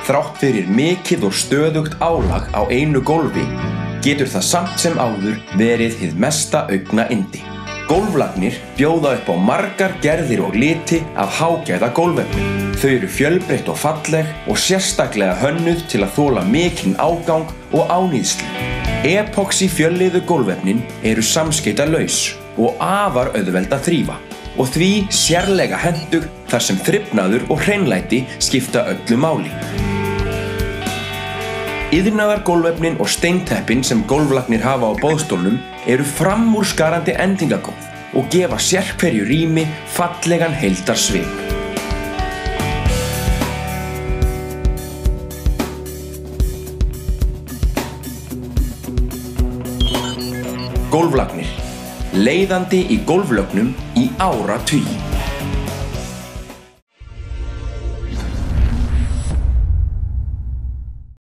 Þrátt fyrir mikið og stöðugt álag á einu gólfi getur það samt sem áður verið hið mesta augnayndi. Gólflagnir bjóða upp á margar gerðir og liti af hágæða gólfefni. Þau eru fjölbreytt og falleg og sérstaklega hönnuð til að þola mikinn ágang og áníðslu. Epoxy fjölliðu gólfefnin eru samskeytalaus og afar auðveld að þrífa og því sérlega hentug þar sem þrifnaður og hreinlæti skipta öllu máli. Iðnaðargólfefnin og steinteppin sem gólflagnir hafa á boðstólnum eru framúrskarandi endingagóð og gefa sérhverju rými fallegan heildarsvip. Gólflagnir, leiðandi í gólflögnum í áratugi.